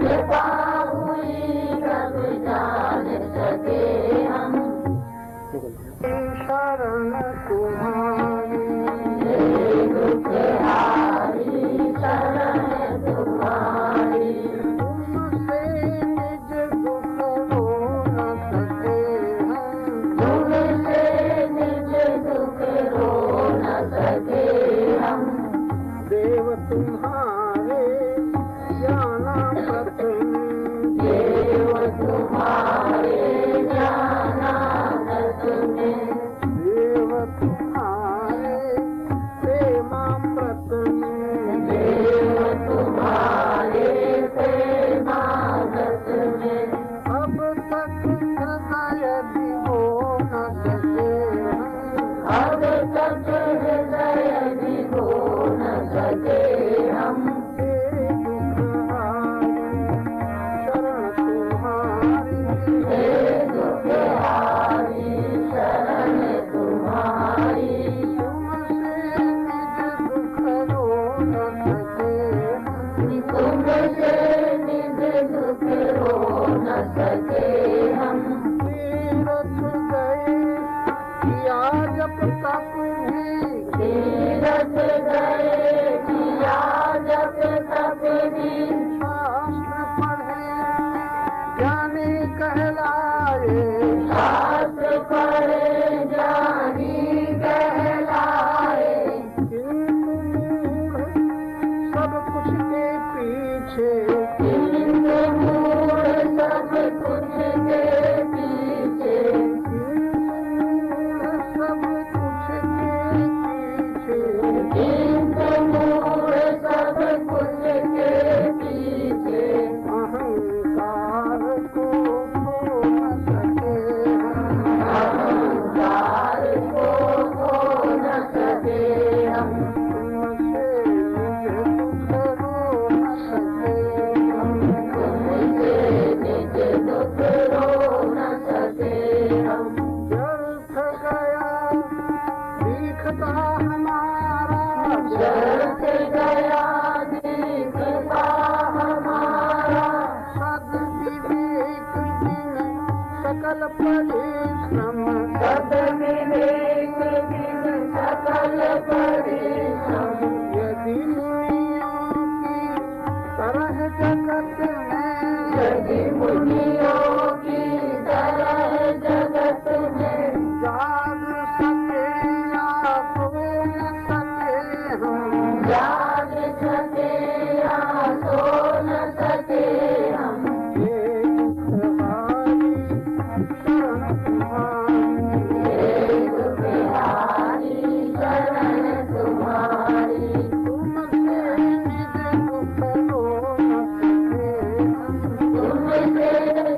कृपा तुम्हारे ज्ञानामृत में, देव तुम्हारे ज्ञानामृत में, देव तुम्हारे प्रेमामृत में, देव तुम्हारे प्रेमामृत में, अब तक हृदय भिगो न सके, अब तक हृदय भिगो न सके हम, हे दुखहारी शरण तुम्हारी, तुमसे निज दुख रो न सके हम, तीरथ गए किया जप तप भी, तीरथ गए किया जप तप भी, शास्त्र पढ़े ज्ञानी कहलाए, शास्त्र पढ़े ज्ञानी कहलाए, किंतु मूढ़ सब कुछ के पीछे, किंतु मूढ़ सब कुछ के पीछे, सब कुछ के पीछे, किंतु मूढ़ सब कुछ के पीछे, अहंकार को खो न सके, अहंकार को खो न सके हम, तुमसे निज दुख रो न सके हम, तुमसे निज दुख रो न सके हम, व्यर्थ गया दिखता हमारा, व्यर्थ गया दिखता हमारा, सद विवेक बिन सकल परिश्रम, सद विवेक बिन सकल परिश्रम, यदि मुनियों की तरह जगत में, यदि मुनियों की तरह जगत में, जाग सके या सो न सके हम, जाग सके या सो न सके हम, हे दुखहारी शरण तुम्हारी, हे दुखहारी शरण तुम्हारी, तुमसे निज दुख रो न सके हम, तुमसे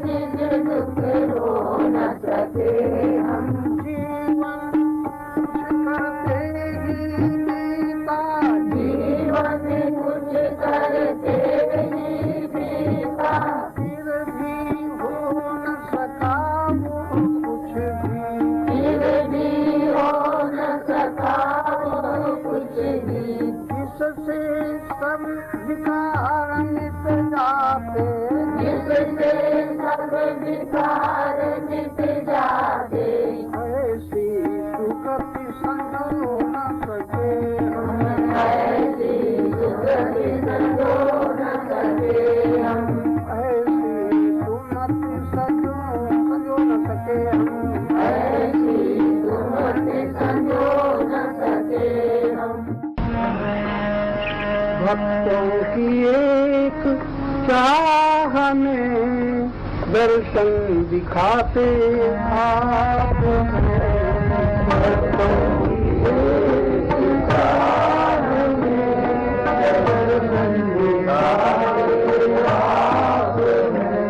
निज दुख रो न सके हम, जीवन कुछ करते ही बीता, जीवन कुछ करते ही बीता, फिर भी हो न सका वो कुछ भी, फिर भी हो न सका वो कुछ भी, जिससे सब विकार मिट जाते, जिससे सब विकार मिट जाते, ऐसी सुगति संजो न सके हम, ऐसी सुगति संजो न सके हम, ऐसी सुमति संजो न सके हम, ऐसी सुमति संजो न सके हम, भक्तों की एक चाह में दर्शन दिखाते आप हैं, भक्तों की एक चाह में दर्शन दिखाते आप हैं,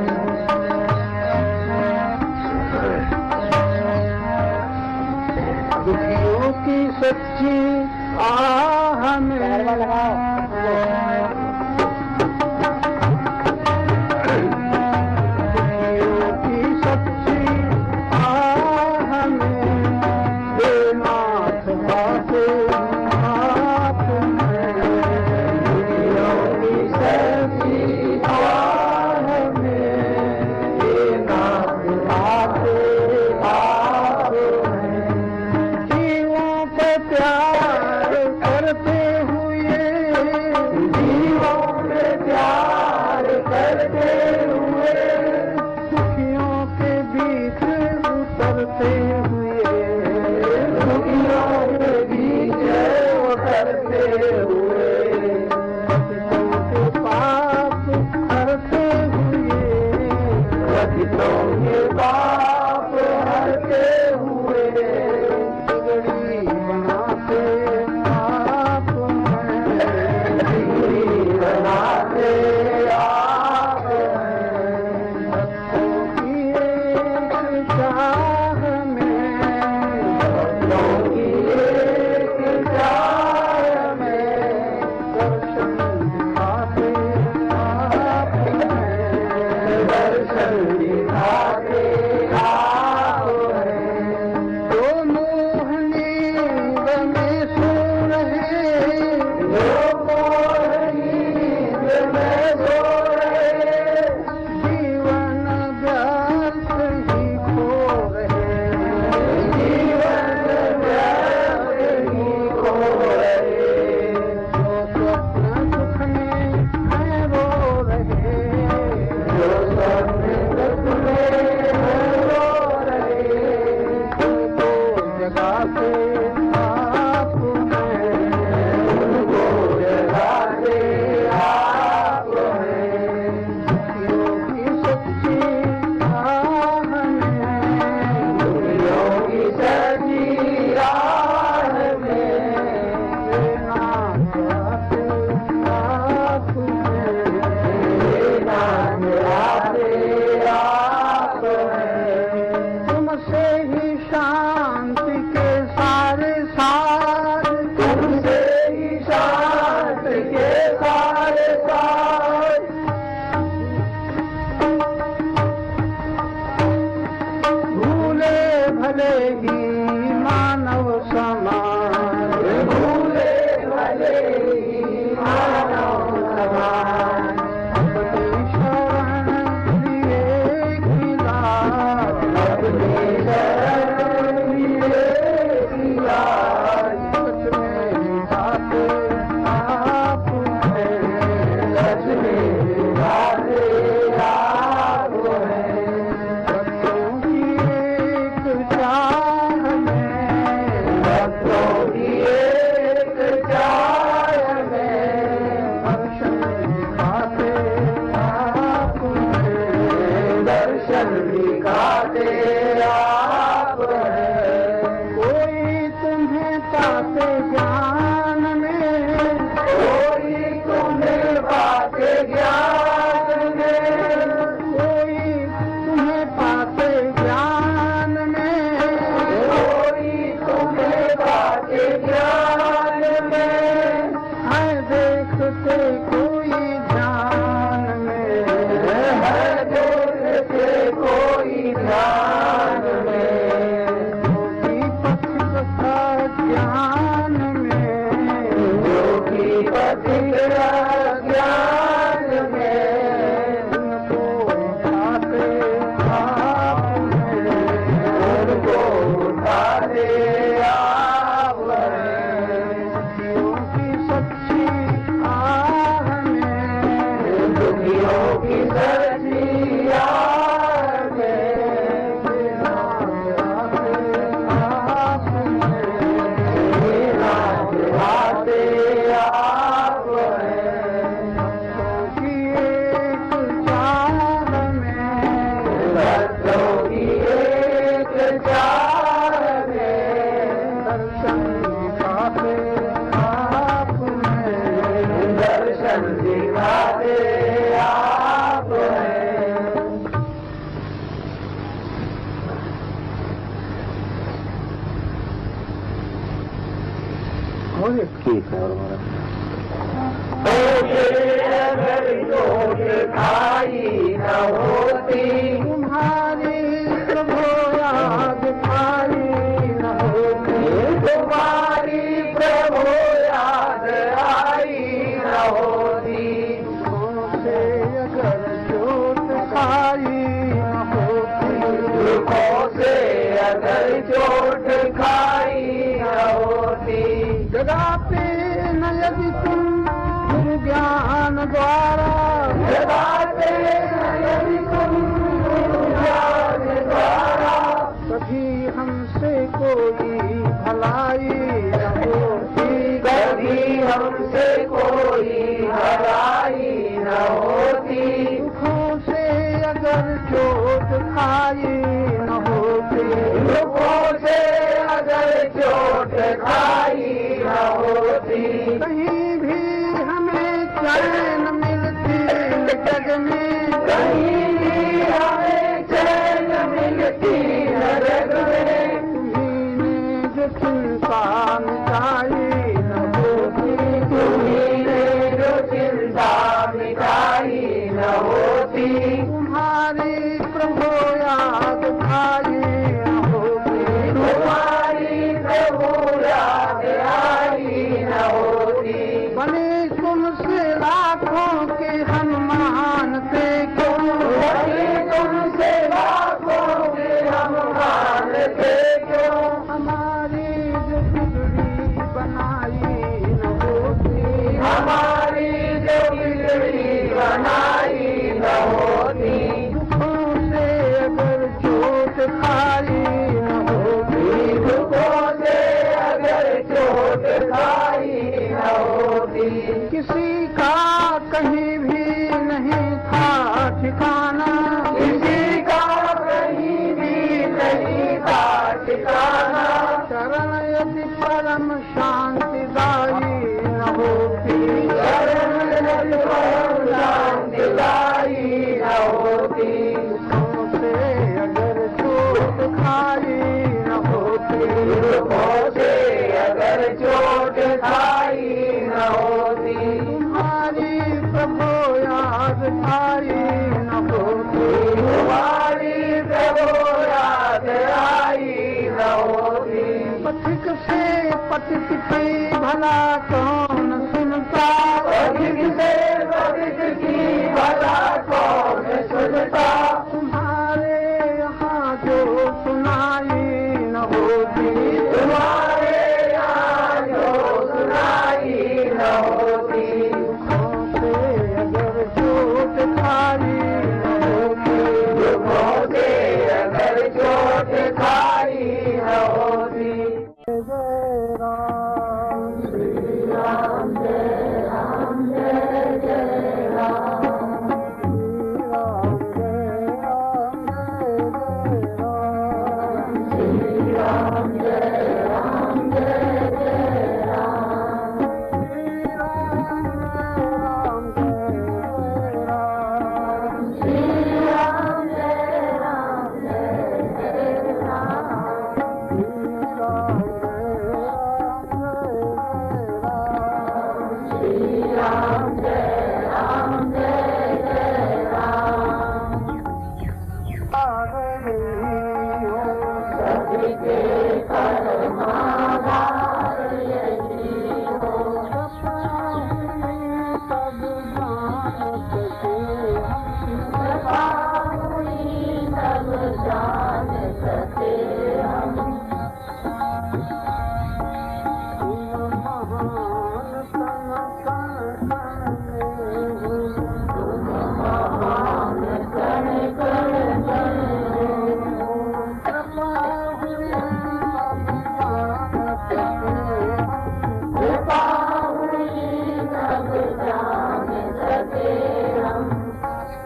दुखियों की सच्ची आह में प्यार करते हुए ज्ञान में उनको उठाते आपने, उनको उठाते आपने। दुखियों की सच्ची आह में, दुखियों की सच्ची आह में आते आप बच्चों की एक चाह में दर्शन दिखाते आपने, दर्शन दिखाते आप ठीक है। अगर चोट खाई न होती तुम्हारी प्रभु याद खाई न होती, तुम्हारी प्रभु याद आई न होती। से अगर चोट खाई न होती, से अगर चोट खाई न होती। जगाते न यदि तुम ज्ञान द्वारा, जगाते न यदि तुम ज्ञान द्वारा, कभी हमसे कोई भलाई न होती, कभी हमसे कोई भलाई न होती। दुखों से अगर चोट खाई न होती, दुखों से अगर चोट खाई न होती। कहीं भी हमें चैन मिलती जग में, कहीं भी हमें चैन मिलती जग में। तुम्हीं ने जो चिंता मिटाई न होती, तुम्हीं ने जो चिंता मिटाई न होती। तुम्हारी प्रभु याद खाई न होती, तुम्हारी प्रभु याद आई न होती। बने तुमसे लाखों के हम मानते क्यों, बने तुमसे लाखों के हम मानते क्यों। हमारी जो बिगड़ी बनाई न होती, हमारी जो बिगड़ी बनाई न होती। दुखों से अगर चोट खाई न होती, दुखों से अगर चोट खाई न होती। किसी का कहीं भी नहीं था ठिकाना, किसी का कहीं भी नहीं था ठिकाना। शरण यदि परम शांतिदायी न होती, शरण यदि परम शांतिदायी न होती। दुखों से अगर चोट खाई न होती, दुखों से अगर चोट खाई न होती। तुम्हारी प्रभु याद आई न होती, तुम्हारी प्रभु याद आई न होती। पथिक से पथिक की भला कौन सुनता, पथिक से पथिक की भला कौन सुनता। तुम्हारे यहाँ जो सुनाई न होती, तुम्हारे यहाँ जो सुनाई न होती। दुखों से अगर चोट खाई न होती, दुखों से अगर चोट खाई न होती। जय राम श्री राम, जय राम जय जय राम, श्री राम जय राम जय जय राम, श्री राम जय राम जय जय राम, श्री राम जय राम, श्री राम जय राम जय जय राम, श्री राम श्री राम जय राम जय जय राम। सभी के परमाधार यही हो,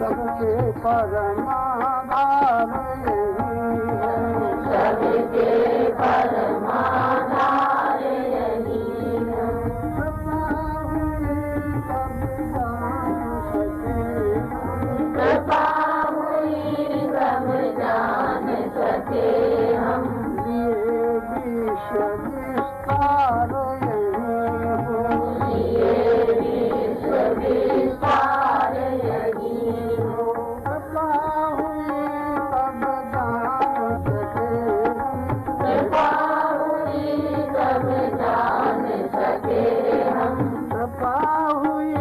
सबके परमाधार यही है, सबके परमाधार यही है। कृपा हुई सब जान सके हम, लिए विश्व विस्तार यही हो, लिए विश्व विस्तार यही हो। कृपा हुई सब जान सके, कृपा हुई सब जान सके हम, कृपा हुई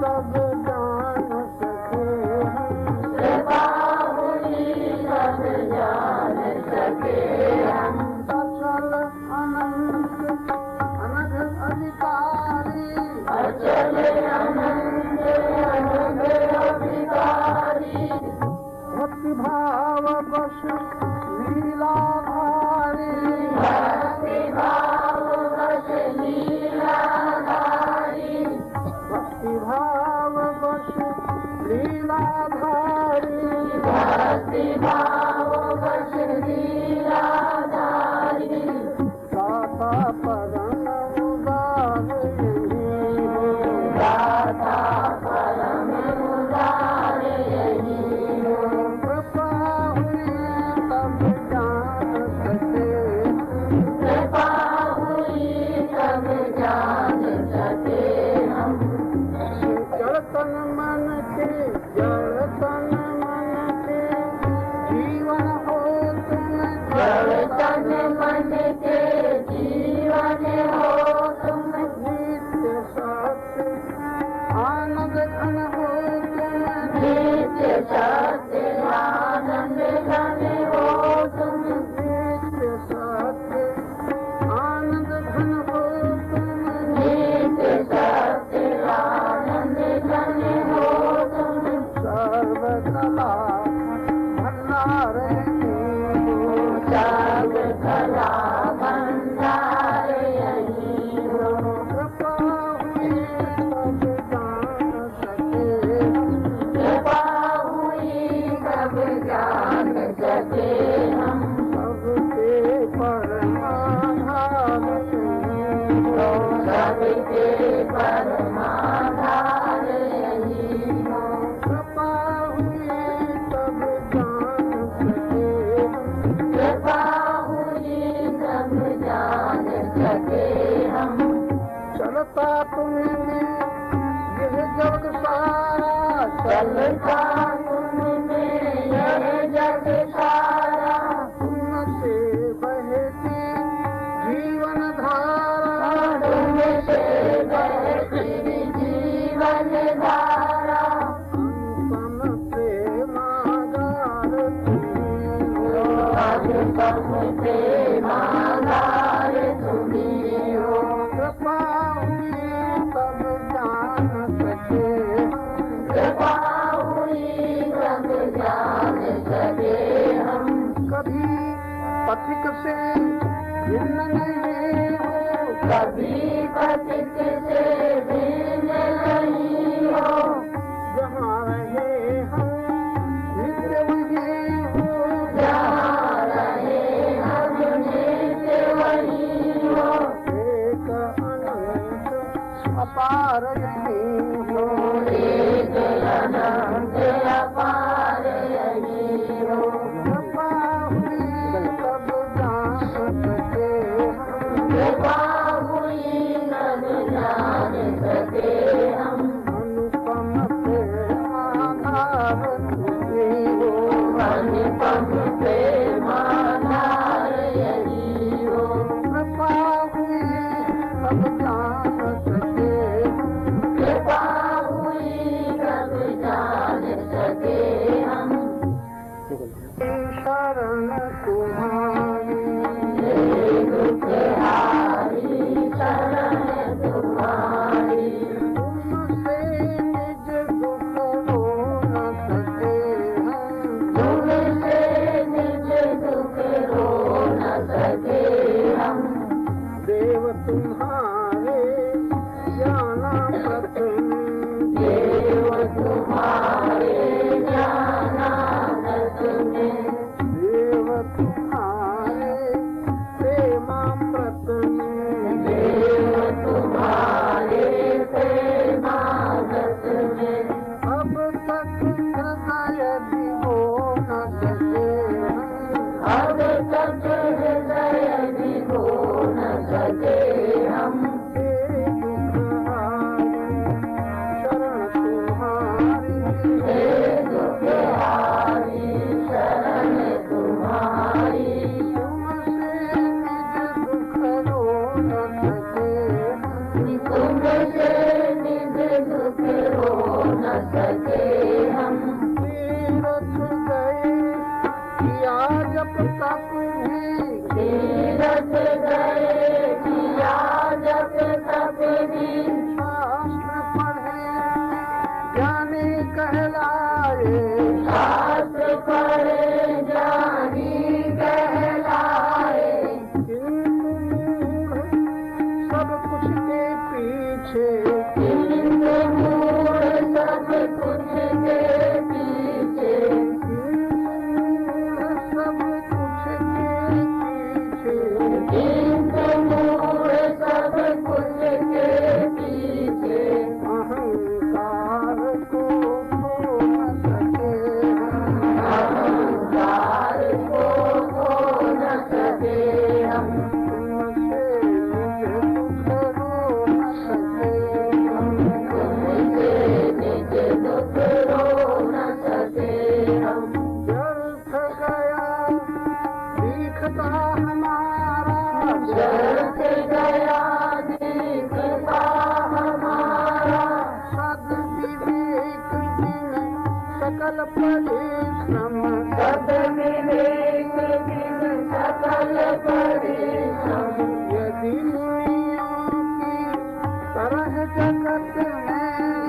सब जान सके हम, कृपा हुई सब जान सके हम। अचल अनंत अनघ अधिकारी, अचल अनंत अनघ अधिकारी, भक्ति भाव बस लीलाधारी, भक्ति भाव बस लीलाधारी, भक्ति भाव बस लीलाधारी, भक्ति भाव बस लीलाधारी। दाता परम उदार यही हो, दाता परम उदार यही हो। कृपा हुई तब जान सके, कृपा हुई सब जान सके हम, जड़तन मन के जड़तन मन के जीवन हो तुम, जड़ तन मन के जीवन हो तुम, नित्य सत्य आनंद घन हो तुम, नित्य सत्य आनंद घन हो तुम, नित्य सत्य आनंद घन हो तुम, नित्य सत्य आनंद घन हो तुम। सर्वकला भंडार यही हो, सब कला भंडार यही हो। कृपा हुई तब जान सके हम, कृपा हुई सब जान सके हम, सबके परमाधार यही हो, सबके परमाधार यही हो। कृपा हुई तब जान सके हम, कृपा हुई सब जान सके हम, चलता तुम्हें यह जग सारा, चलता तुमने यह जग सारा, तुमसे बहती जीवन धारा, तुमसे बहती जीवन धारा, अनुपम प्रेमागार तुम्ही हो, अनुपम प्रेमागार तुम्ही हो। कृपा हुई तब जान सके हम, कृपा हुई सब जान सके हम, कभी पथिक से भिन्न नहीं हो, कभी पथिक से भिन्न नहीं हो, जहाँ रहे हम नित्य वही हो, जहाँ रहे हम नित्य वही हो। एक अनंत अपार यही हो, एक अनंत अपार यही हो। कृपा हुई तब जान सके हम, कृपा हुई सब जान सके हम, अनुपम प्रेमाधार तुम्ही हो, अनुपम प्रेमाधार यही हो। कृपा हुई तब जान सके हम, कृपा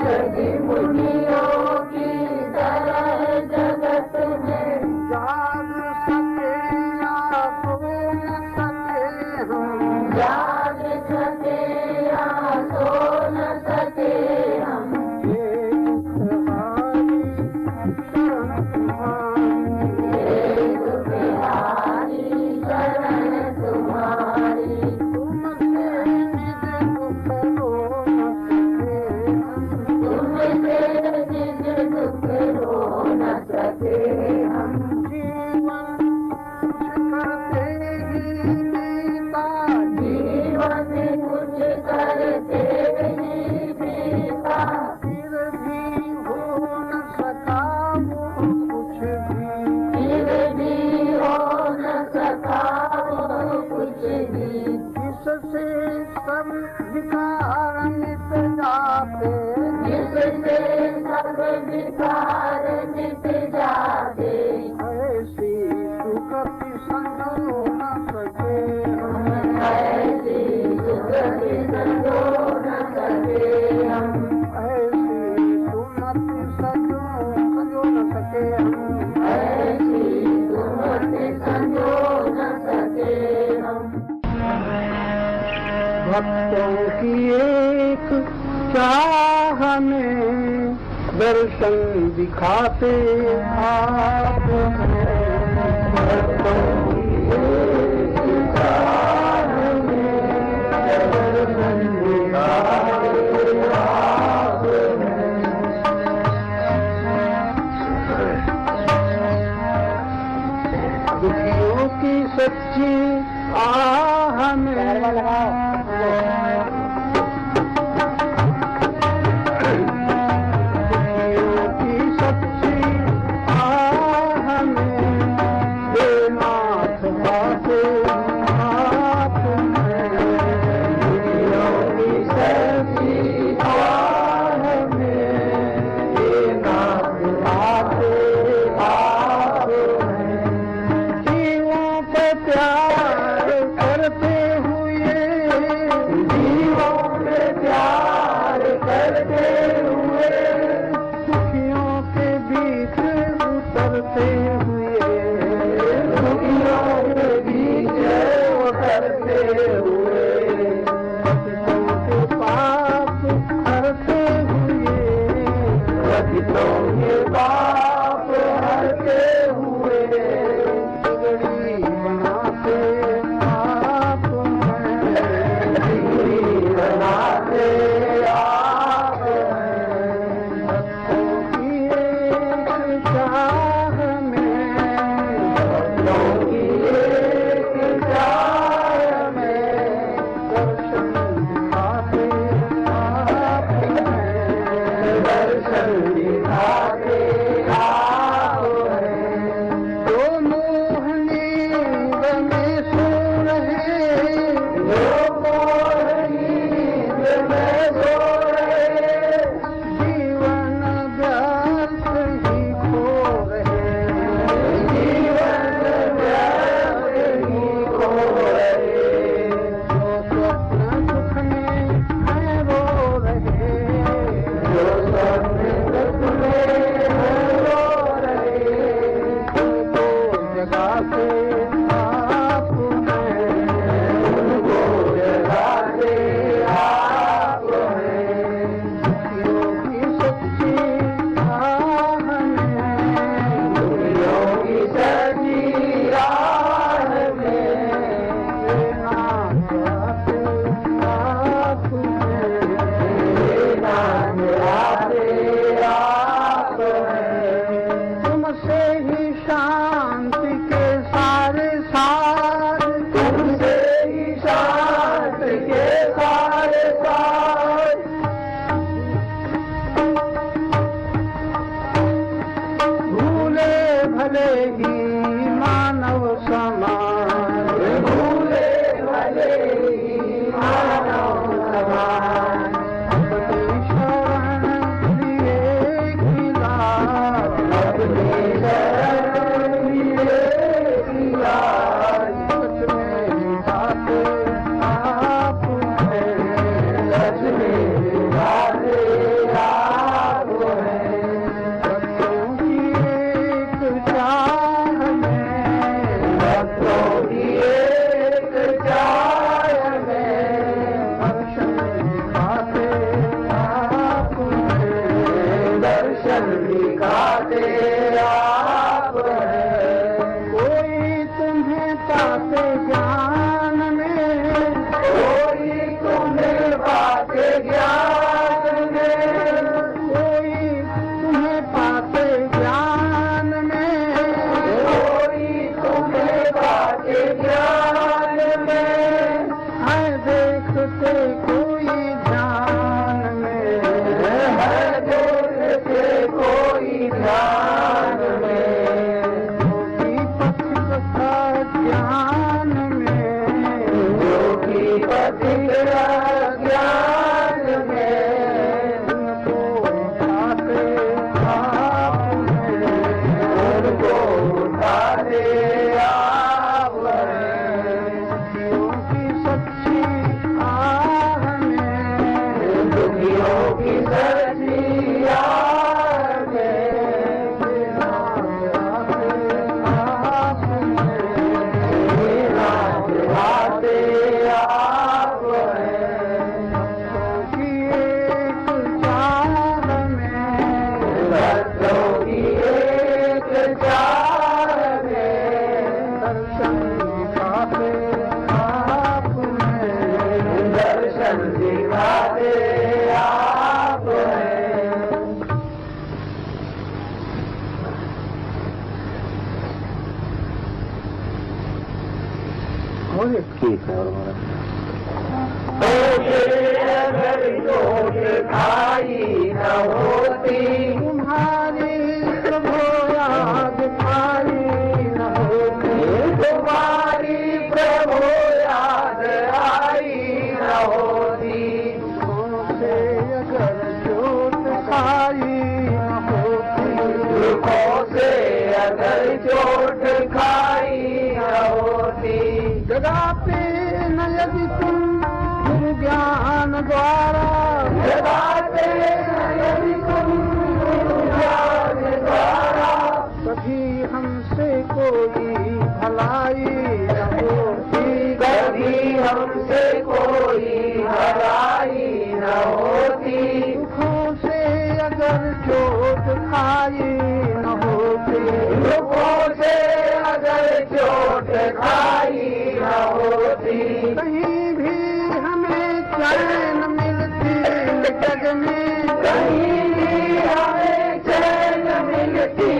ऋषि मुनियों की तरह जगत में जाग सके या सो न सके हम, जाग सके या सो न सके हम। एक तुम्हारी शरण तुम्हारी तुमसे निज दुख रो न सके हम। तुमसे निज दुख रो न सके हम। जीवन कुछ करते ही बीता, जीवन कुछ करते ही बीता, फिर भी हो न सका वो कुछ भी, फिर भी हो न सका वो कुछ भी। जिससे सब विकार मिट जाते, जिससे सब विकार मिट जाते, ऐसी सुगति संजो न सके हम, ऐसी सुगति संजो न सके हम। ऐसी सुमति संजो न सके हम। ऐसी सुमति संजो न सके हम। भक्तों की एक चाह में दर्शन दिखाते आप हैं। भक्तों की एक चाह में दर्शन दिखाते आप हैं। दुखियों की सच्ची आह में ठीक है। और अगर चोट खाई न होती, तुम्हारी प्रभु याद आई न होती, तुम्हारी प्रभु याद आई न होती, से अगर चोट खाई न होती, दुखों से अगर चोट खाई न होती, जगाते न यदि तुम ज्ञान द्वारा, जगाते यदि तुम ज्ञान द्वारा, कभी हमसे कोई भलाई न होती, कभी हमसे कोई भलाई न होती, दुखों से अगर चोट खाई न होती, दुखों से अगर चोट खाई न होती, कहीं भी हमें चैन मिलती जग में, कहीं भी हमें चैन मिलती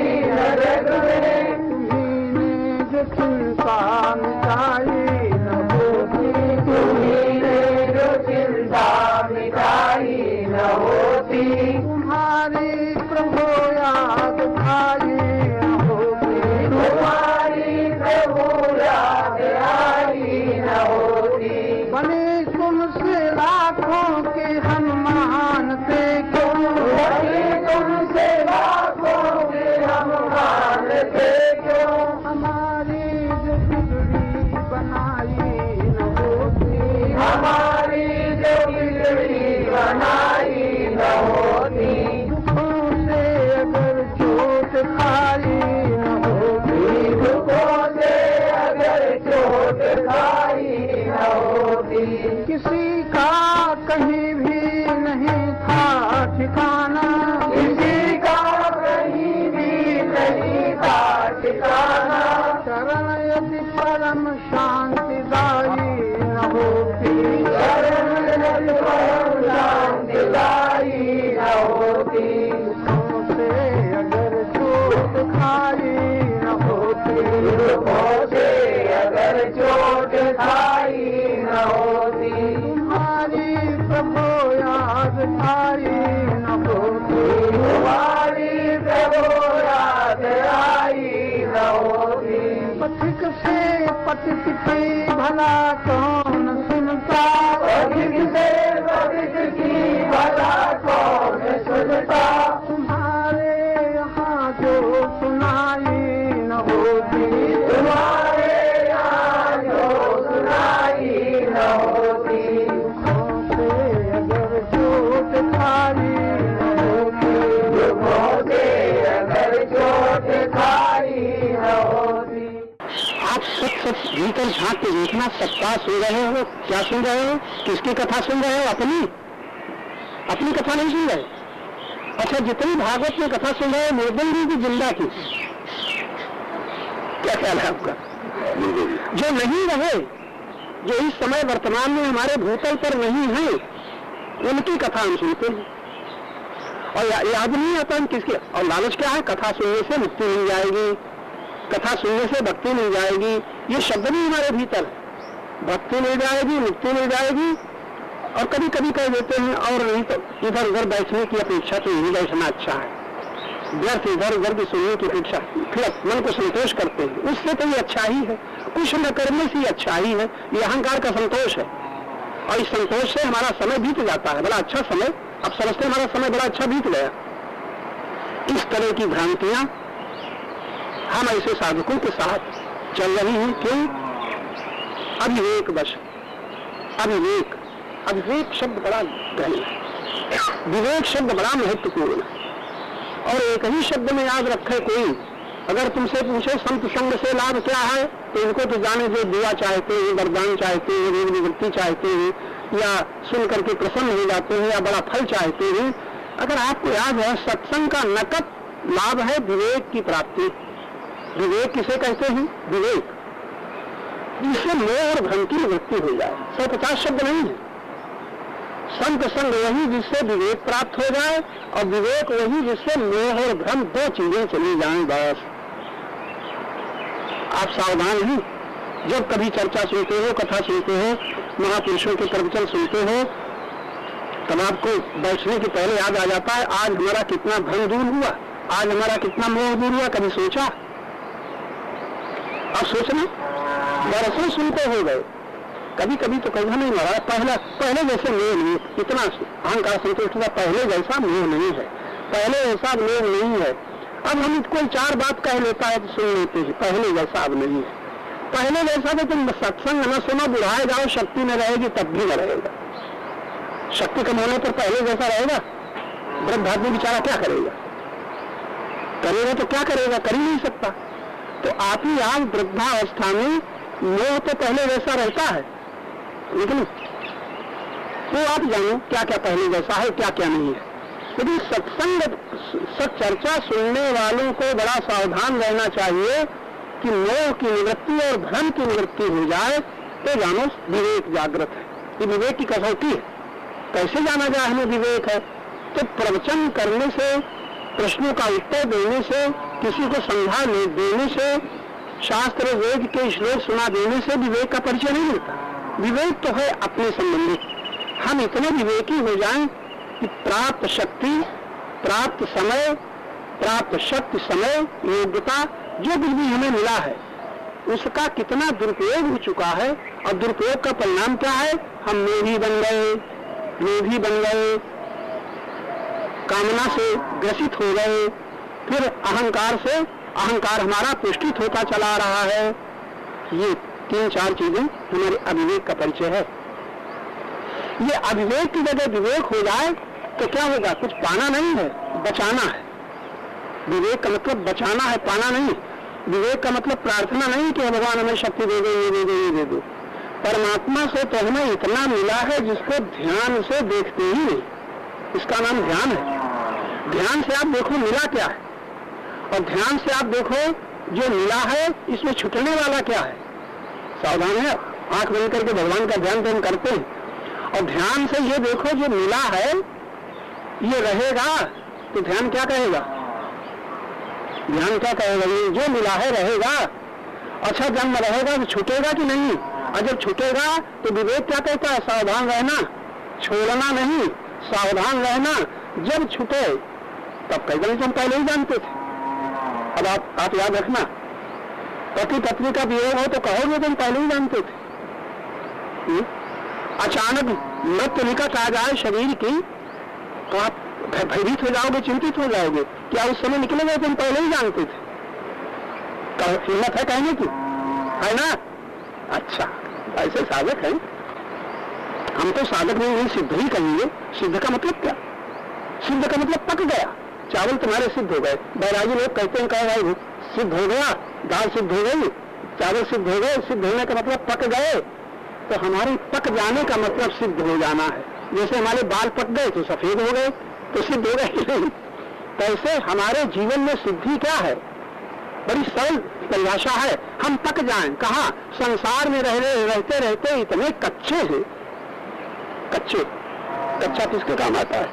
जग में, तुम्हीं ने जो चिंता मिटाई न होती, तुम्हीं ने जो चिंता मिटाई न होती, तुम्हारी प्रभु याद आई न होती, तुम्हारी प्रभु याद आई न होती, बने तुमसे लाखों के हम मानते क्यों, वही तुमसे लाखों के हम मानते क्यों, हमारी जो बिगड़ी बनाई न होती, हमारी जो बिगड़ी बनाई न होती, दुखों से अगर चोट खाई न होती, दुखों से अगर चोट खाई न होती, किसी का कहीं भी नहीं था ठिकाना, किसी का कहीं भी नहीं था ठिकाना, शरण यदि परम शांतिदायी न होती, शरण शांतिदायी न होती, दुखों से अगर चोट खाई न होती, दुखों से अगर चोट खाई न होती, तुम्हारी प्रभु याद आई न होती, तुम्हारी प्रभु याद आई न होती, पथिक से पथिक की भला कौन सुनता, पथिक से पथिक की भला कौन सुनता, तुम्हारे यहाँ जो सुनाई न होती, तुम्हारे यहाँ जो सुनाई न होती, दुखों से अगर चोट खाई न होती, दुखों से अगर चोट खाई न होती। आप सब भीतर झांक के देखना, सबका सुन रहे हो। क्या सुन रहे हो? किसकी कथा सुन रहे हो? अपनी कथा नहीं सुन रहे। अच्छा, जितनी भागवत में कथा सुन रहे हो, मृदंगी की जिंदा की, क्या ख्याल है आपका? जो नहीं रहे, जो इस समय वर्तमान में हमारे भूतल पर नहीं है, उनकी कथा हम सुनते हैं और याद नहीं आता हम किसकी। और लालच क्या है? कथा सुनने से मुक्ति मिल जाएगी, कथा सुनने से भक्ति मिल जाएगी। ये शब्द नहीं हमारे भीतर, भक्ति मिल जाएगी, मुक्ति मिल जाएगी। और कभी कभी कह देते हैं और नहीं तो इधर उधर बैठने की अपेक्षा तो यही बैठना अच्छा है, व्यर्थ इधर उधर की सुनने की अपेक्षा फिर मन को संतोष करते हैं, उससे तो ये अच्छा ही है। कुछ न करने से अच्छा ही है, ये अहंकार का संतोष है। और इस संतोष से हमारा समय बीत जाता है, बड़ा अच्छा समय। अब समझते हमारा समय बड़ा अच्छा बीत गया। इस तरह की भ्रांतियां हम ऐसे साधकों के साथ चल रही हैं। क्यों? अविवेक वश। अविवेक शब्द बड़ा गहन है, विवेक शब्द बड़ा महत्वपूर्ण है। और एक ही शब्द में याद रखे कोई, अगर तुमसे पूछे संत संग से लाभ क्या है, तो इनको तो जाने जो दुआ चाहते हैं, वरदान चाहते हैं, रोग निवृत्ति चाहते हैं, या सुन करके प्रसन्न हो जाते हैं, या बड़ा फल चाहते हैं। अगर आपको याद है, सत्संग का नकद लाभ है विवेक की प्राप्ति। विवेक किसे कहते हैं? विवेक जिससे मोह और भ्रम की निवृत्ति हो जाए। 150 शब्द नहीं है। संत संग वही जिससे विवेक प्राप्त हो जाए, और विवेक वही जिससे मोह और भ्रम, दो चीजें चली जाएं बस। आप सावधान हैं, जब कभी चर्चा सुनते हो, कथा सुनते हो, महापुरुषों के प्रवचन सुनते हो, तब आपको बैठने के पहले याद आ जाता है आज हमारा कितना भ्रम दूर हुआ, आज हमारा कितना मोह दूर हुआ। कभी सोचा? अब सोचना, बरसों सुनते हो गए, कभी कभी तो कहा नहीं महाराज पहले जैसे मोह नहीं, इतना अहंकार संतुष्ट हुआ, पहले जैसा मोह नहीं है, पहले जैसा मोह नहीं है। अब हम कोई 4 बात कह लेता है तो सुन लेते हैं, पहले जैसा अब नहीं है। पहले जैसा तो तुम सत्संग न सुनो, बुढ़ाए जाओ, शक्ति में रहेगी तब भी न रहेगा। शक्ति कम होने पर पहले जैसा रहेगा? वृद्धादमी बेचारा क्या करेगा? करेगा तो क्या करेगा? कर ही नहीं सकता। तो आप ही आज वृद्धावस्था में मोह तो पहले जैसा रहता है, लेकिन वो आप जानो क्या क्या पहले जैसा है, क्या क्या नहीं है। यदि सत्संग सत्चर्चा सुनने वालों को बड़ा सावधान रहना चाहिए कि मोह की निवृत्ति और भ्रम की निवृत्ति हो जाए तो जानो विवेक जागृत है। ये विवेक की कसौटी है। कैसे जाना जाए हमें विवेक है? तो प्रवचन करने से, प्रश्नों का उत्तर देने से, किसी को समझा देने से, शास्त्र वेद के श्लोक सुना देने से विवेक का परिचय नहीं मिलता। विवेक तो है अपने संबंधित। हम इतने विवेकी हो जाएं कि प्राप्त शक्ति, प्राप्त समय, प्राप्त शक्ति, समय, योग्यता जो कुछ भी हमें मिला है उसका कितना दुरुपयोग हो चुका है, और दुरुपयोग का परिणाम क्या है? हम मोही बन गए, लोभी बन गए, कामना से ग्रसित हो गए, फिर अहंकार से अहंकार हमारा पुष्टित होता चला रहा है। ये 3-4 चीजें हमारे अविवेक का परिचय है। ये अविवेक की जगह विवेक हो जाए तो क्या होगा? कुछ पाना नहीं है, बचाना है। विवेक का मतलब बचाना है, पाना नहीं। विवेक का मतलब प्रार्थना नहीं कि भगवान हमें शक्ति दे दो, ये दे दो, ये दे दो। परमात्मा से तो हमें इतना मिला है जिसको ध्यान से देखते ही नहीं, इसका नाम ध्यान है। ध्यान से आप देखो मिला क्या है, और ध्यान से आप देखो जो मिला है इसमें छुटने वाला क्या है। सावधान है, आंख बंद करके भगवान का ध्यान तो हम करते हैं, और ध्यान से ये देखो जो मिला है ये रहेगा, तो ध्यान क्या कहेगा? ध्यान क्या कहेगा? ये जो मिला है रहेगा। अच्छा, जब रहेगा तो छूटेगा कि नहीं? और जब छूटेगा तो विवेक क्या कहता है? सावधान रहना, छोड़ना नहीं, सावधान रहना। जब छूटे तब कई बार हम पहले ही जानते थे। अब आप याद रखना, पति पत्नी का वियोग हो तो कहोगे तुम पहले ही जानते थे। अचानक मृत्यु निकट आ जाए शरीर की तो आप भयभीत हो जाओगे, चिंतित हो जाओगे। क्या उस समय निकलेगा? तुम पहले ही जानते थे। हिम्मत है कहने की? है ना? अच्छा, ऐसे साधक है। हम तो साधक नहीं, सिद्ध ही कहेंगे। सिद्ध का मतलब क्या? सिद्ध का मतलब पक गया। चावल तुम्हारे सिद्ध हो गए। बैरागी लोग कहते हैं भाई सिद्ध हो गया, दाल सिद्ध हो गई, चावल सिद्ध हो गए। सिद्ध होने का मतलब पक गए। तो हमारे पक जाने का मतलब सिद्ध हो जाना है। जैसे हमारे बाल पक गए तो सफेद हो गए, तो सिद्ध हो गए। कैसे हमारे जीवन में सिद्धि क्या है? बड़ी सरल परिभाषा है, हम पक जाएं। कहा? संसार में रहते रहते इतने कच्चे हैं। कच्चे, कच्चा किसके काम आता है?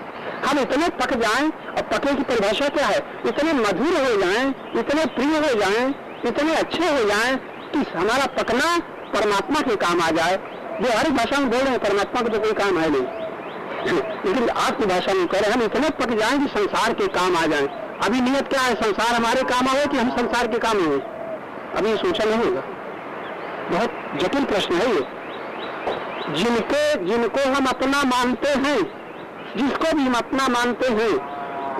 हम इतने पक जाएं, और पके की परिभाषा क्या है? इतने मधुर हो जाएं, इतने प्रिय हो जाएं, इतने अच्छे हो जाएं कि हमारा पकना परमात्मा के काम आ जाए। जो हर भाषा में बोल रहे हैं, परमात्मा को तो कोई काम है नहीं, लेकिन आपकी भाषा में कह रहे हैं हम इतने पक जाएं कि संसार के काम आ जाएं। अभी नियत क्या है? संसार हमारे काम आवे कि हम संसार के काम आवे? अभी सोचा नहीं होगा। बहुत जटिल प्रश्न है ये। जिनको हम अपना मानते हैं, जिसको भी हम अपना मानते हैं,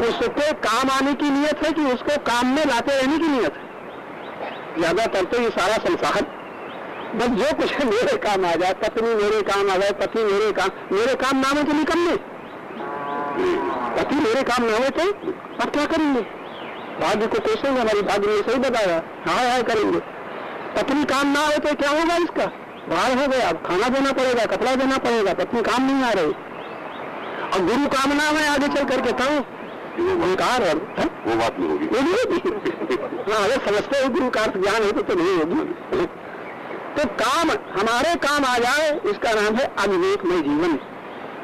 उसके काम आने की नियत है कि उसको काम में लाते रहने की नियत है? ज्यादातर तो ये सारा संसार बस जो कुछ है मेरे काम आ जाए, पत्नी मेरे काम आ जाए, पति मेरे काम ना हो तो निकलने। पति मेरे काम ना हो तो अब क्या करेंगे? भाग्य को कोसेंगे, हमारी भाग्य ने सही बताया, हाय हाय करेंगे। पत्नी काम ना हो तो क्या होगा? इसका बाहर हो गया, अब खाना देना पड़ेगा, कपड़ा देना पड़ेगा, पत्नी काम नहीं आ रही। और गुरु कामना में आगे चल करके कहो ओंकार और वो बात नहीं होगी। हाँ, अगर समझते हो गुरु का ज्ञान हो तो नहीं होगी। तो काम हमारे काम आ जाए, इसका नाम है अविवेकमय जीवन।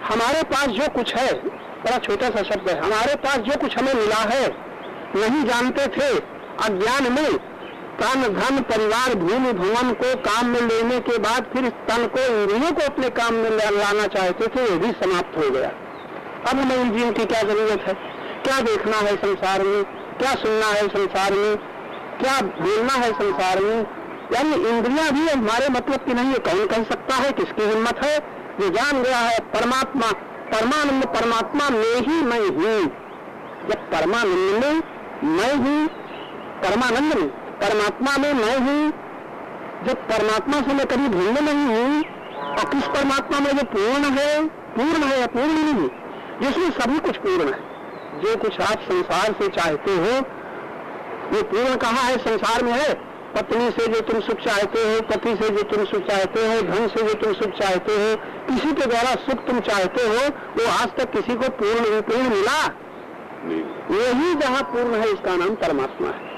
हमारे पास जो कुछ है, बड़ा छोटा सा शब्द है, हमारे पास जो कुछ हमें मिला है, नहीं जानते थे अज्ञान में, तन धन परिवार भूमि भवन को काम में लेने के बाद फिर तन को इंद्रियों को अपने काम में लाना चाहते थे, ये भी समाप्त हो गया। अब हमें इंद्रियों की क्या जरूरत है? क्या देखना है संसार में, क्या सुनना है संसार में, क्या बोलना है संसार में? यानी इंद्रियां भी हमारे मतलब की नहीं है। कौन कह सकता है? किसकी हिम्मत है? जो जान गया है परमात्मा, परमानंद परमात्मा में ही मैं हूँ। जब परमानंद में मैं हूँ, परमानंद में परमात्मा में मैं हूँ, जब परमात्मा से मैं कभी भिन्न नहीं हूँ, और किस परमात्मा में जो पूर्ण है अपूर्ण नहीं, जिसमें सभी कुछ पूर्ण है। जो कुछ आप संसार से चाहते हो ये पूर्ण कहाँ है? संसार में है। पत्नी से जो तुम सुख चाहते हो, पति से जो तुम सुख चाहते हो, धन से जो तुम सुख चाहते हो, किसी के द्वारा सुख तुम चाहते हो, वो आज तक किसी को पूर्ण रूपेण मिला? यही जहाँ पूर्ण है इसका नाम परमात्मा है।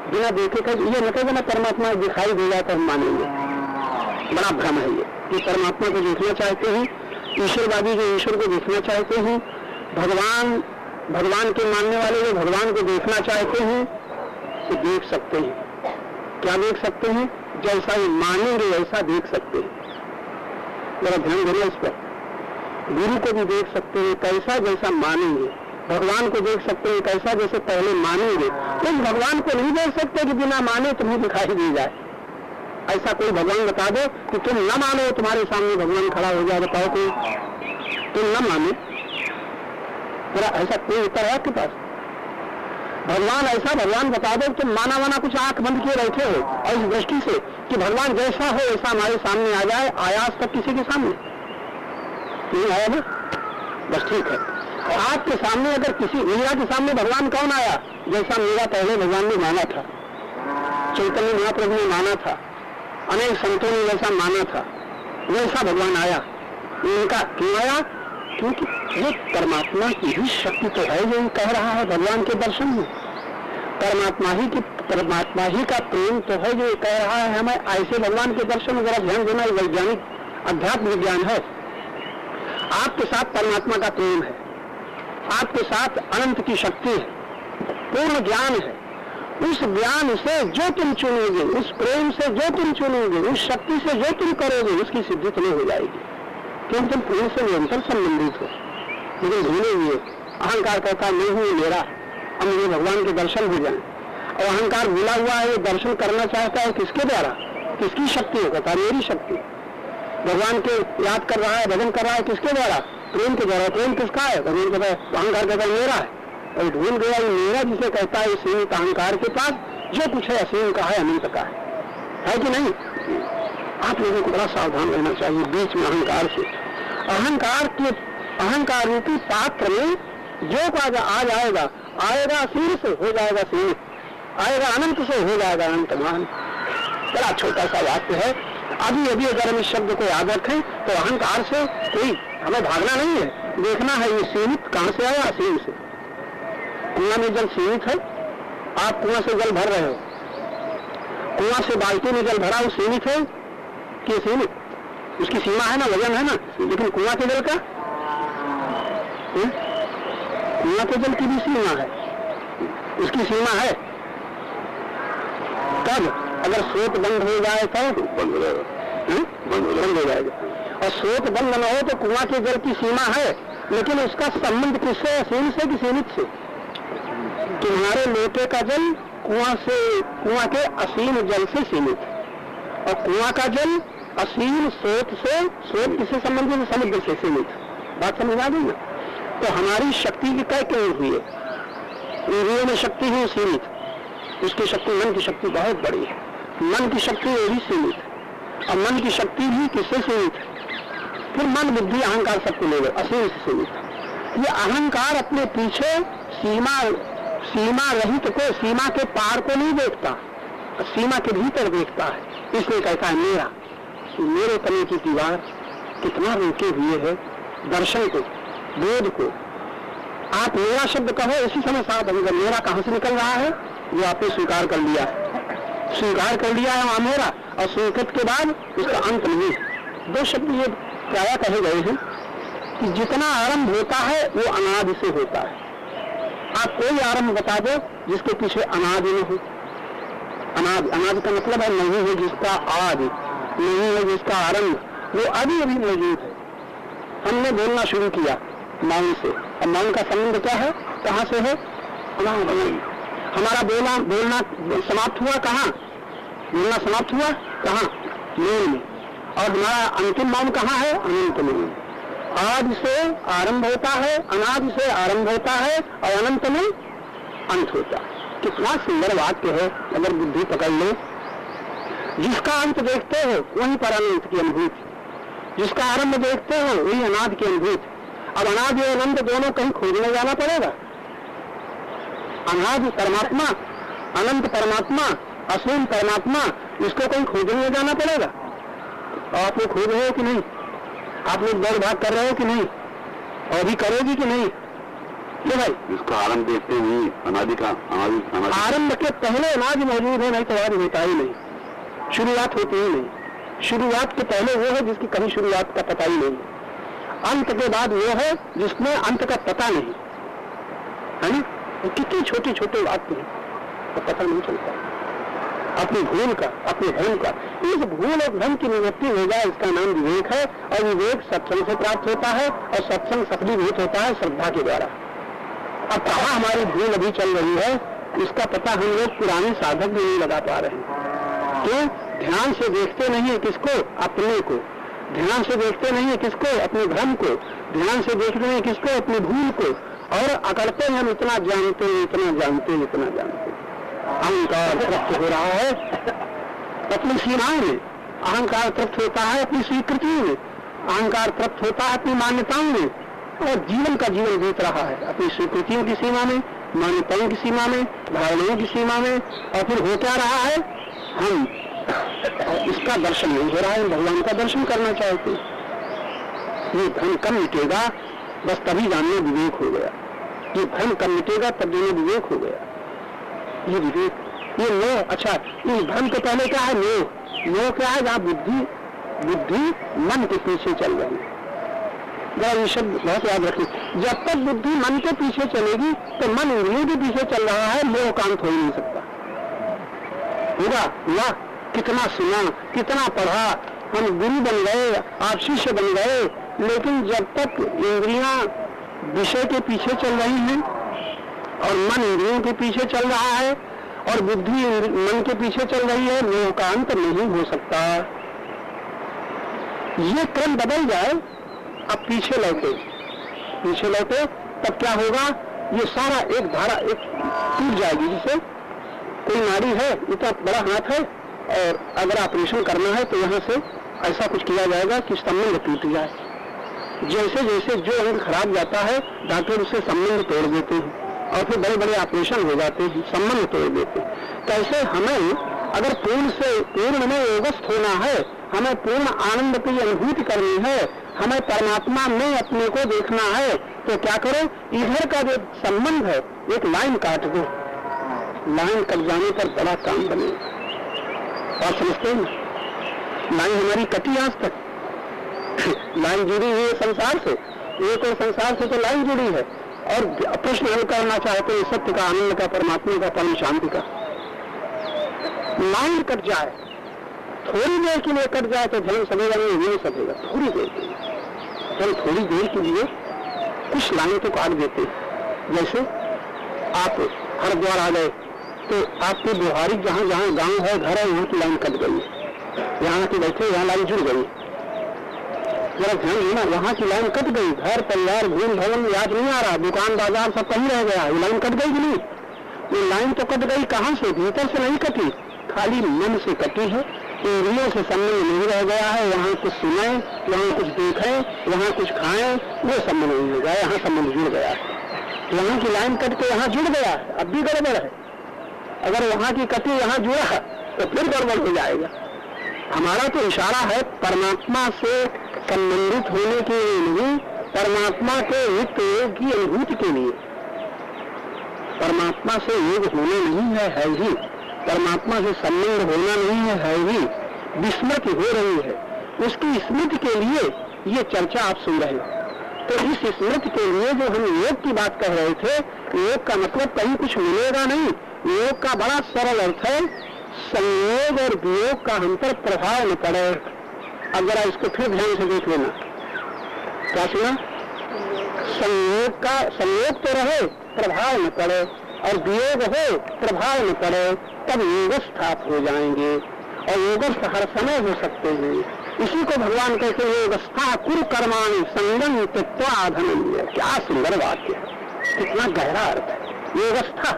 बिना देखे कर ये न कहे ना परमात्मा दिखाई देगा तो हम मानेंगे, बड़ा भ्रम है ये कि परमात्मा को देखना चाहते हैं। ईश्वरवादी जो ईश्वर को देखना चाहते हैं, भगवान के मानने वाले जो भगवान को देखना चाहते हैं, तो देख सकते हैं। क्या देख सकते हैं? जैसा ये मानेंगे वैसा देख सकते हैं। जरा ध्यान देना इस पर। गुरु को भी देख सकते हैं कैसा जैसा मानेंगे, भगवान को देख सकते हैं कैसा जैसे पहले मानेंगे। तुम भगवान को नहीं देख सकते कि बिना माने तुम्हें दिखाई दे जाए। ऐसा कोई भगवान बता दो कि तुम न मानो, तुम्हारे सामने भगवान खड़ा हो जाए, बताओ कोई तुम न माने? ऐसा कोई उत्तर है आपके पास? भगवान ऐसा भगवान बता दो तुम माना वाना कुछ आंख बंद किए बैठे हो, और इस दृष्टि से कि भगवान जैसा हो वैसा हमारे सामने आ जाए। आयास तक किसी के सामने नहीं आया ना? बस ठीक है। और आपके सामने अगर किसी मीरा के सामने भगवान कौन आया? जैसा मीरा पहले भगवान ने माना था, चैतन्य महाप्रभु ने माना था, अनेक संतों ने वैसा माना था, वैसा भगवान आया। उनका क्यों आया? क्योंकि ये परमात्मा की ही शक्ति तो है जो कह रहा है भगवान के दर्शन में। परमात्मा ही का प्रेम तो है जो कह रहा है हमें ऐसे भगवान के दर्शन में। जरा ध्यान देना, वैज्ञानिक अध्यात्म विज्ञान है। आपके साथ परमात्मा का प्रेम है, आपके साथ अनंत की शक्ति है, पूर्ण ज्ञान है। उस ज्ञान से जो तुम चुनोगे, उस प्रेम से जो तुम चुनोगे, उस शक्ति से जो तुम करोगे, उसकी सिद्धि तुम्हें हो जाएगी। क्योंकि तुम प्रेम से निरंतर संबंधित हो। लेकिन भूले हुए अहंकार कहता नहीं हूँ मेरा, अब मुझे भगवान के दर्शन हो जाए। और अहंकार भूला हुआ है, वो दर्शन करना चाहता है किसके द्वारा? किसकी शक्ति है? कहता मेरी शक्ति। भगवान के याद कर रहा है, भजन कर रहा है किसके द्वारा? प्रेम के द्वारा। प्रेम किसका है? भगवान कहता है, अहंकार कहता है मेरा है। और ढूंढ गया ये मेरा जिसे कहता है, सीमित अहंकार के पास जो कुछ है असीम का है, अनंत का है कि नहीं? आप लोगों को बड़ा सावधान रहना चाहिए बीच में अहंकार से। अहंकार रूपी पात्र में जो आ जाएगा असीम से हो जाएगा सीमित, आएगा अनंत से हो जाएगा अनंतमान। बड़ा छोटा सा वाक्य है। अभी अगर हम इस शब्द को याद रखें तो अहंकार से कोई हमें भागना नहीं है, देखना है ये सीमित कहां से आया? असीम से। कुआं में जल सीमित है, आप कुआं से जल भर रहे हो, कुआं से बाल्टी में जल भरा, वो सीमित है कि सीमित? उसकी सीमा है ना, वजन है ना। लेकिन कुआं के जल का, कुआं के जल की भी सीमा है, उसकी सीमा है। तब अगर स्रोत बंद हो जाए तो बंद हो जाएगा। और स्रोत बंद न हो तो कुआं के जल की सीमा है, लेकिन उसका संबंध किससे? असीम से कि सीमित से? तुम्हारे लोटे का जल कुआं के असीम जल से सीमित, और कुआं का जल असीम स्रोत से, स्रोत किससे संबंधित है? समुद्र से सीमित। बात समझ आ गई ना? तो हमारी शक्ति की तय क्यों हुई है? इंद्रियों में शक्ति है सीमित, उसकी शक्ति, मन की शक्ति बहुत बड़ी है। मन की शक्ति वो भी सीमित है, और मन की शक्ति भी किससे सीमित है? फिर मन बुद्धि अहंकार सबको ले लो, असीम से सीमित। ये अहंकार अपने पीछे सीमा रहित को, सीमा के पार को नहीं देखता, सीमा के भीतर देखता है। इसलिए कहता है मेरा, मेरे तने की दीवार कितना रोके हुए है दर्शन को, बोध को। आप मेरा शब्द कहो इसी समय साथ होगा। मेरा कहां से निकल रहा है? वो आपने स्वीकार कर लिया है वहां मेरा, और स्वीकृत के बाद उसका अंत नहीं। दो शब्द ये प्रायः कहे गए हैं कि जितना आरंभ होता है वो अनादि से होता है। आप कोई आरंभ बता दो जिसके पीछे अनादि न हो। अनादि, अनादि का मतलब है नहीं है जिसका आदि, नहीं है जिसका आरंभ, वो अभी अभी मौजूद है। हमने बोलना शुरू किया मौन से, अब मौन का संबंध क्या है, कहाँ से है, अनादि। हमारा बोलना समाप्त हुआ कहाँ, बोलना समाप्त हुआ कहाँ, मौन में। और हमारा अंतिम मौन कहाँ है, अनंत में। आदि से आरंभ होता है, अनादि से आरंभ होता है और अनंत में अंत होता है। कितना सुंदर वाक्य है, अगर बुद्धि पकड़ लो। जिसका अंत देखते हो वही पर अनंत की अनुभूति, जिसका आरंभ देखते हो वही अनादि की अनुभूति। अब अनादि और अनंत दोनों कहीं खोजने जाना पड़ेगा। अनादि परमात्मा, अनंत परमात्मा, असीम परमात्मा, इसको कहीं खोजने जाना पड़ेगा। और आप लोग खोज रहे हो कि नहीं, आप लोग दौड़ भाग कर रहे हो कि नहीं, और भी करोगी कि नहीं, ये भाई। जिसका आरंभ देखते हैं अनादि का, आरंभ के पहले अनादि मौजूद है, नहीं तो आदि होता ही नहीं, शुरुआत होती ही नहीं। शुरुआत के पहले वो है जिसकी कभी शुरुआत का पता ही नहीं, अंत के बाद वो है जिसमें अंत का पता नहीं है ना। तो कितने छोटे छोटे वाक्य हैं, तो पता नहीं चलता अपनी भूल का, अपने भ्रम का। इस भूल और भ्रम की निवृत्ति हो जाए, इसका नाम विवेक है। और विवेक सत्संग से प्राप्त होता है, और सत्संग सफलीभूत होता है श्रद्धा के द्वारा। अब कहाँ हमारी भूल अभी चल रही है, इसका पता हम लोग पुराने साधक भी नहीं लगा पा रहे हैं। क्यों? ध्यान से देखते नहीं है किसको, अपने को। ध्यान से देखते नहीं है किसको, अपने भ्रम को। ध्यान से देखते नहीं किसको, अपनी भूल को। और अकड़ते हैं हम इतना जानते, इतना जानते, इतना जानते। अहंकार तृप्त हो रहा है अपनी सीमाओं में, अहंकार तृप्त होता है अपनी स्वीकृतियों में, अहंकार तृप्त होता है अपनी मान्यताओं में, और जीवन का जीवन बीत रहा है अपनी स्वीकृतियों की सीमा में, मान्यताओं की सीमा में, धारणाओं की सीमा में। और फिर हो क्या रहा है, हम इसका दर्शन नहीं हो रहा है, भगवान का दर्शन करना चाहते। ये भ्रम कब मिटेगा, बस तभी जानने विवेक हो गया। ये भ्रम कब मिटेगा, तब जानने विवेक हो गया। ये विवेक, ये मोह। अच्छा, इस भ्रम के पहले क्या है, मोह। मोह क्या है, जहाँ बुद्धि मन के पीछे चल रही है। जरा ये शब्द बहुत याद रखिए, जब तक बुद्धि मन के पीछे चलेगी तो मन इंद्रियों के पीछे चल रहा है, मोह का अंत हो ही नहीं सकता। होगा हुआ, कितना सुना, कितना पढ़ा, हम गुरु बन गए, आप शिष्य बन गए, लेकिन जब तक इंद्रियां विषय के पीछे चल रही हैं और मन इंद्रियों के पीछे चल रहा है और बुद्धि मन के पीछे चल रही है, मोह का अंत नहीं हो सकता। ये क्रम बदल जाए, अब पीछे लौटे, तब क्या होगा, ये सारा एक धारा एक टूट जाएगी। जैसे कोई नाड़ी है, इतना बड़ा हाथ है, और अगर ऑपरेशन करना है तो यहाँ से ऐसा कुछ किया जाएगा कि संबंध टूट जाए। जैसे जैसे जो अंग खराब जाता है, डॉक्टर उससे संबंध तोड़ देते हैं और फिर बड़े बड़े ऑपरेशन हो जाते हैं, संबंध तोड़ देते हैं। कैसे हमें अगर पूर्ण में योगस्थ होना है, हमें पूर्ण आनंद की अनुभूति करनी है, हमें परमात्मा में अपने को देखना है, तो क्या करो, इधर का जो संबंध है एक लाइन काट दो। लाइन कट जाने पर बड़ा काम बनेगा। और समझते हैं, लाइन हमारी कटी आज तक लाइन जुड़ी हुई है संसार से, एक और संसार से तो लाइन जुड़ी है। और प्रश्न हल करना चाहते हैं सत्य का, आनंद का, परमात्मा का, परम शांति का। लाइन कट जाए, थोड़ी देर के लिए कट जाए तो धर्म सकेगा नहीं सकेगा। थोड़ी देर के लिए, तो थोड़ी देर के लिए कुछ लाइन तो काट देते। जैसे आप हरिद्वार आ गए तो आपके व्यवहारिक जहाँ जहाँ गांव है, घर है, वहाँ की लाइन कट गई, यहाँ के बैठे यहाँ लाइन जुड़ गई। जरा ध्यान देना, वहाँ की लाइन कट गई, घर परिवार भूल भवन याद नहीं आ रहा, दुकान बाजार सब कहीं रह गया, ये लाइन कट गई कि नहीं? ये लाइन तो कट गई कहाँ से, भीतर से नहीं कटी, खाली मन से कटी है। इंद्रियों से संबंध नहीं रह गया है, वहाँ कुछ सुने, वहाँ कुछ देखे, वहाँ कुछ खाए, वो संबंध नहीं हो गया, यहाँ संबंध जुड़ गया है। वहाँ की लाइन कट के यहाँ जुड़ गया, अब भी गड़बड़ है। अगर वहाँ की कटी यहाँ जुड़ा तो फिर गड़बड़ हो जाएगा। हमारा तो इशारा है परमात्मा से संबंधित होने के लिए, परमात्मा के युक्त योग की अनुभूति के लिए। परमात्मा से योग होना नहीं है ही, परमात्मा से संबंध होना नहीं है ही, विस्मृति हो रही है। उसकी स्मृति के लिए ये चर्चा आप सुन रहे हो। तो इस स्मृति के लिए जो हम योग की बात कह रहे थे, योग का मतलब कहीं कुछ मिलेगा नहीं। योग का बड़ा सरल अर्थ है, संयोग और वियोग का हम पर प्रभाव न पड़े। अब जरा इसको फिर ध्यान से देख लेना। क्या सुना? संयोग तो रहे, प्रभाव न पड़े, और वियोग हो, प्रभाव न पड़े, तब योगस्थ आप हो जाएंगे। और योगस्थ हर समय हो सकते हैं। इसी को भगवान कहते हैं योगस्था कुरु कर्माणि संगम त्यक्त्वा धनंजय। क्या सुंदर वाक्य है, कितना गहरा अर्थ है योगस्था।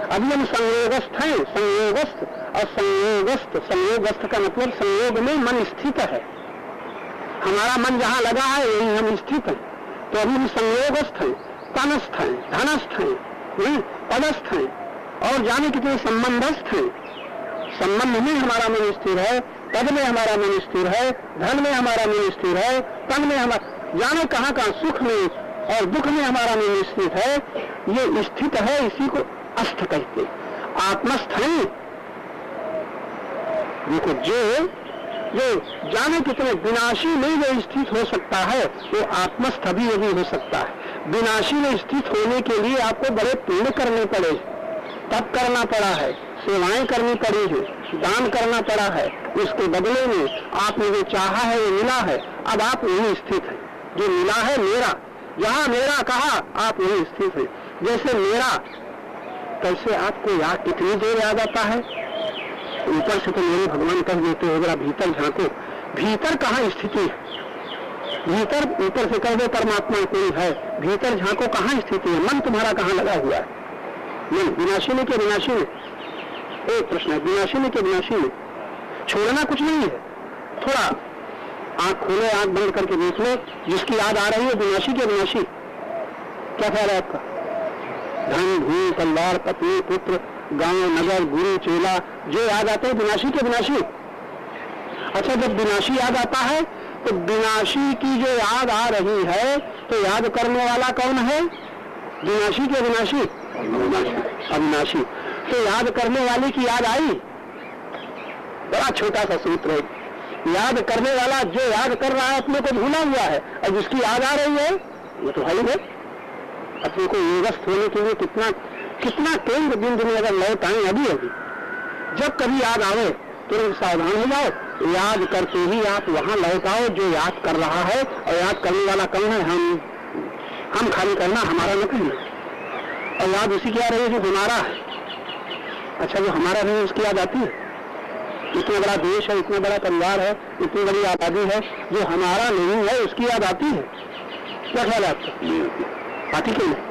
अभी हम संयोगस्थ हैं, संयोगस्थ और संयोगस्थ। संयोगस्थ का मतलब संयोग में मन स्थित है। हमारा मन जहाँ लगा है वहीं हम स्थित हैं। तो अभी हम संयोगस्थ हैं, तनस्थ हैं, धनस्थ हैं, पदस्थ हैं, और जाने कितने संबंधस्थ हैं। संबंध में हमारा मन स्थिर है, पद में हमारा मन स्थिर है, धन में हमारा मन स्थिर है, तन में हमारा, जाने कहाँ कहाँ सुख में और दुख में हमारा मन स्थित है। ये स्थित है, इसी को अस्थ कहते। आत्मस्थ है। देखो जो जाने कितने विनाशी में जो स्थित हो सकता है वो आत्मस्थ भी हो सकता है। विनाशी में स्थित होने के लिए आपको बड़े पुण्य करने पड़े, तप करना पड़ा है, सेवाएं करनी पड़ी है, दान करना पड़ा है। उसके बदले में आपने जो चाहा है वो मिला है। अब आप वहीं स्थित हैं। जो मिला है मेरा, जहां मेरा कहा आप वहीं स्थित हैं। जैसे मेरा, कैसे आपको याद कितनी देर याद आता है? ऊपर से तो मेरे भगवान कह देते हो जरा भीतर झांको। भीतर कहाँ स्थिति है? भीतर ऊपर से कह दो परमात्मा कोई है, भीतर झांको कहाँ स्थिति है? मन तुम्हारा कहाँ लगा हुआ है? मन विनाशी में के विनाशी में? एक प्रश्न है, विनाशी में के विनाशी में? छोड़ना कुछ नहीं है। थोड़ा आंख खोले, आंख बंद करके देख लो, जिसकी याद आ रही है विनाशी के विनाशी। क्या ख्याल है आपका? धन, भूमि, परिवार, पत्नी, पुत्र, गांव, नगर, गुरु, चेला, जो याद आते हैं विनाशी के विनाशी। अच्छा, जब विनाशी याद आता है तो विनाशी की जो याद आ रही है तो याद करने वाला कौन है? विनाशी के विनाशी? अविनाशी। तो याद करने वाले की याद आई। बड़ा छोटा सा सूत्र है। याद करने वाला जो याद कर रहा है अपने को भूला हुआ है, और जिसकी याद आ रही है वो तो भाई है। अपने को योगस्थ होने के लिए कितना केंद्र बिंदु में अगर लौट आए अभी जब कभी याद आवे तुरंत सावधान हो जाओ। याद करते ही आप वहां लौट आओ जो याद कर रहा है, और याद करने वाला कौन है? हम खाली करना, हमारा न कहना। और याद उसी की आ रही है जो हमारा है। अच्छा, जो हमारा नहीं उसकी याद आती है? इतना बड़ा देश है, इतना बड़ा परिवार है, इतनी बड़ी आबादी है, जो हमारा नहीं है उसकी याद आती है? क्या ख्याल है आपका? आती क्यों नहीं?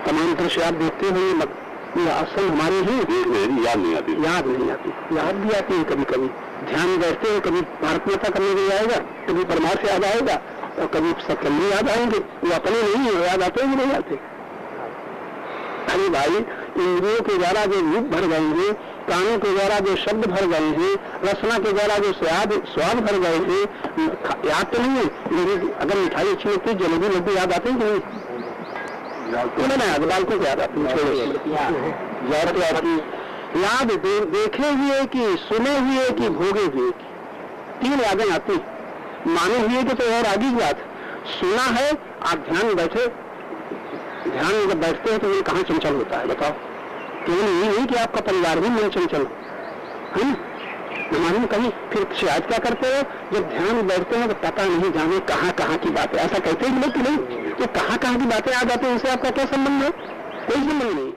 तमाम दृश्य आप देखते होंगे, ये आसन हमारे ही याद नहीं आती। याद नहीं आती, याद भी आती है कभी कभी। ध्यान बैठते हैं, कभी भारत माता करने भी आएगा, कभी परमार्थ याद आएगा, और कभी सत्संग याद आएंगे। वो अपने नहीं है, याद आते हैं नहीं आते? अरे भाई, इंद्रियों के द्वारा जो रूप भर गए हैं, कानों के द्वारा जो शब्द भर गए हैं, रसना के द्वारा जो स्वाद भर गए हैं, याद तो नहीं है। अगर मिठाई अच्छी लगती है, जलेबी लड्डू याद आते हैं कि नहीं? बालकों को याद आती याद देखे हुए कि सुने हुए कि भोगे हुए की, 3 यादें आती। माने हुए कि तो और आगे की बात। सुना है, आप ध्यान में बैठे, ध्यान में जब बैठते हैं तो ये कहाँ चंचल होता है बताओ? केवल ये नहीं कि आपका परिवार भी मन चंचल है ना? मालूम कहीं फिर शायद क्या करते हो, जब ध्यान में बैठते हैं तो पता नहीं जाने कहाँ कहाँ की बातें, ऐसा कहते हैं लोग कि नहीं, तो कहाँ कहाँ की बातें आ जाती हैं, इनसे आपका क्या संबंध है? कोई संबंध नहीं।